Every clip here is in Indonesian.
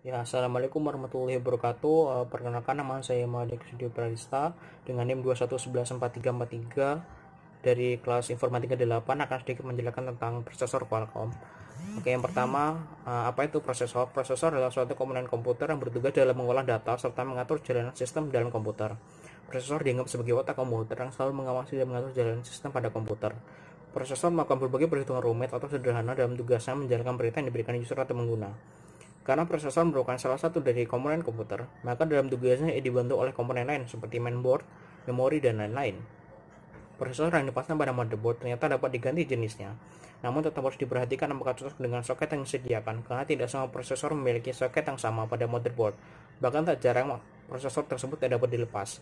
Ya, assalamualaikum warahmatullahi wabarakatuh. Perkenalkan, nama saya Madek Studio Pradista dengan NIM 21114343 dari kelas Informatika 8 akan sedikit menjelaskan tentang prosesor Qualcomm. Oke, yang pertama, apa itu prosesor? Prosesor adalah suatu komponen komputer yang bertugas dalam mengolah data serta mengatur jalanan sistem dalam komputer. Prosesor dianggap sebagai otak komputer yang selalu mengawasi dan mengatur jalanan sistem pada komputer. Prosesor melakukan berbagai perhitungan rumit atau sederhana dalam tugasnya menjalankan perintah yang diberikan user atau pengguna. Karena prosesor merupakan salah satu dari komponen komputer, maka dalam tugasnya ia dibantu oleh komponen lain seperti mainboard, memori, dan lain-lain. Prosesor yang dipasang pada motherboard ternyata dapat diganti jenisnya, namun tetap harus diperhatikan apakah cocok dengan soket yang disediakan, karena tidak semua prosesor memiliki soket yang sama pada motherboard. Bahkan tak jarang prosesor tersebut tidak dapat dilepas.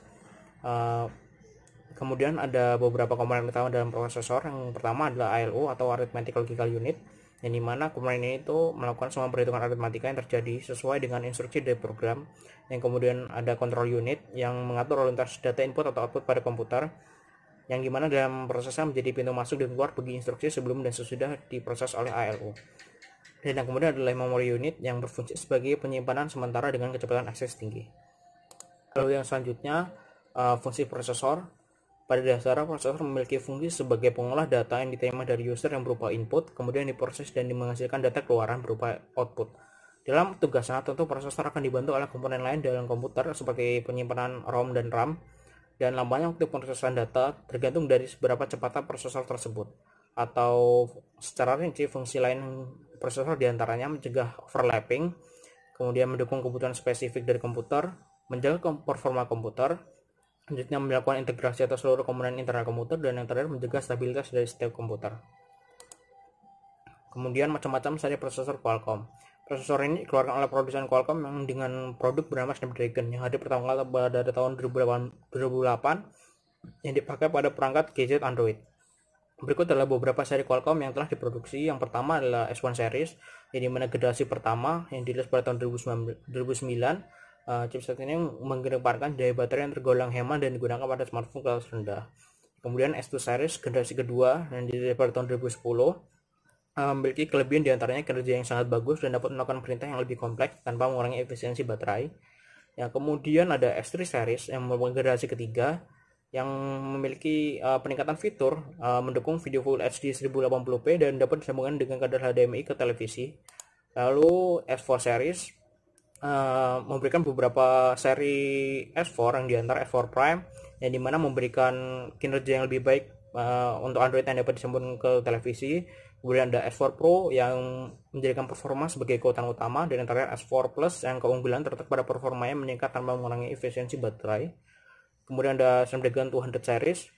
Kemudian ada beberapa komponen utama dalam prosesor. Yang pertama adalah ALU atau Arithmetic Logical Unit, yang dimana komponen ini itu melakukan semua perhitungan aritmatika yang terjadi sesuai dengan instruksi dari program. Yang kemudian ada control unit yang mengatur lalu lintas data input atau output pada komputer, yang dimana dalam prosesnya menjadi pintu masuk dan keluar bagi instruksi sebelum dan sesudah diproses oleh ALU. Dan yang kemudian adalah memory unit yang berfungsi sebagai penyimpanan sementara dengan kecepatan akses tinggi. Lalu yang selanjutnya, fungsi prosesor. Pada dasarnya, prosesor memiliki fungsi sebagai pengolah data yang diterima dari user yang berupa input, kemudian diproses dan menghasilkan data keluaran berupa output. Dalam tugasnya, tentu prosesor akan dibantu oleh komponen lain dalam komputer seperti penyimpanan ROM dan RAM, dan lamanya waktu pemrosesan data tergantung dari seberapa cepatnya prosesor tersebut. Atau secara rinci, fungsi lain prosesor diantaranya mencegah overlapping, kemudian mendukung kebutuhan spesifik dari komputer, menjaga performa komputer, selanjutnya melakukan integrasi atas seluruh komponen internal komputer, dan yang terakhir menjaga stabilitas dari setiap komputer. Kemudian macam-macam seri prosesor Qualcomm. Prosesor ini dikeluarkan oleh produsen Qualcomm yang dengan produk bernama Snapdragon yang hadir pertama kali pada tahun 2008 yang dipakai pada perangkat gadget Android. Berikut adalah beberapa seri Qualcomm yang telah diproduksi. Yang pertama adalah S1 series, yang dimana generasi pertama yang dirilis pada tahun 2009. Chipset ini mengedepankan daya baterai yang tergolong hemat dan digunakan pada smartphone kelas rendah. Kemudian S2 series generasi kedua yang dirilis pada tahun 2010 memiliki kelebihan diantaranya kinerja yang sangat bagus dan dapat melakukan perintah yang lebih kompleks tanpa mengurangi efisiensi baterai. Yang kemudian ada S3 series yang merupakan generasi ketiga yang memiliki peningkatan fitur, mendukung video Full HD 1080p dan dapat disambungkan dengan kadar HDMI ke televisi. Lalu S4 series memberikan beberapa seri S4 yang diantar S4 Prime, yang dimana memberikan kinerja yang lebih baik untuk Android yang dapat disambungkan ke televisi. Kemudian ada S4 Pro yang menjadikan performa sebagai kekuatan utama, dan yang terakhir S4 Plus yang keunggulan terletak pada performanya meningkat tanpa mengurangi efisiensi baterai. Kemudian ada Snapdragon 200 series.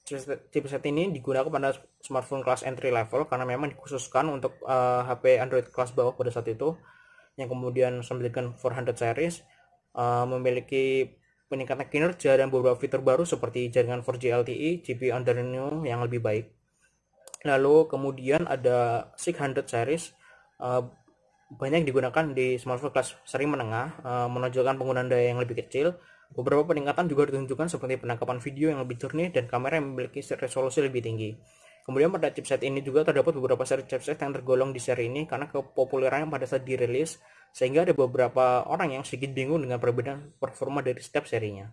Chipset ini digunakan pada smartphone kelas entry level karena memang dikhususkan untuk HP Android kelas bawah pada saat itu. Yang kemudian Snapdragon 400 series memiliki peningkatan kinerja dan beberapa fitur baru seperti jaringan 4G LTE, GPU Adreno yang lebih baik. Lalu kemudian ada 600 series, banyak digunakan di smartphone kelas seri menengah, menonjolkan penggunaan daya yang lebih kecil. Beberapa peningkatan juga ditunjukkan seperti penangkapan video yang lebih jernih dan kamera yang memiliki resolusi lebih tinggi. Kemudian pada chipset ini juga terdapat beberapa seri chipset yang tergolong di seri ini karena kepopulerannya pada saat dirilis, sehingga ada beberapa orang yang sedikit bingung dengan perbedaan performa dari setiap serinya.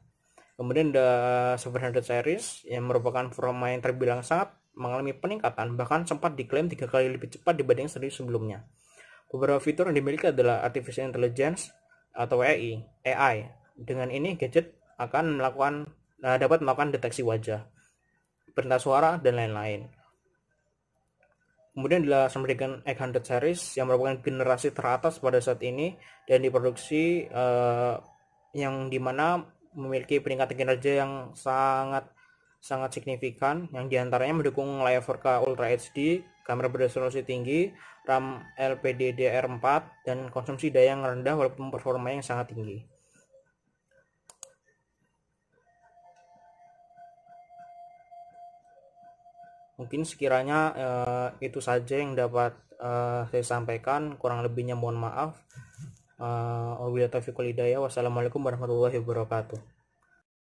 Kemudian ada 700 series yang merupakan performa yang terbilang sangat mengalami peningkatan, bahkan sempat diklaim 3 kali lebih cepat dibanding seri sebelumnya. Beberapa fitur yang dimiliki adalah Artificial Intelligence atau AI. Dengan ini gadget akan dapat melakukan deteksi wajah, perintah suara, dan lain-lain. Kemudian adalah Snapdragon 800 series yang merupakan generasi teratas pada saat ini dan diproduksi yang dimana memiliki peningkatan kinerja yang sangat signifikan, yang diantaranya mendukung layar 4K Ultra HD, kamera beresolusi tinggi, RAM LPDDR4, dan konsumsi daya yang rendah walaupun performa yang sangat tinggi. Mungkin sekiranya itu saja yang dapat saya sampaikan, kurang lebihnya mohon maaf. Wabillahi taufiq wal hidayah. Wassalamualaikum warahmatullahi wabarakatuh.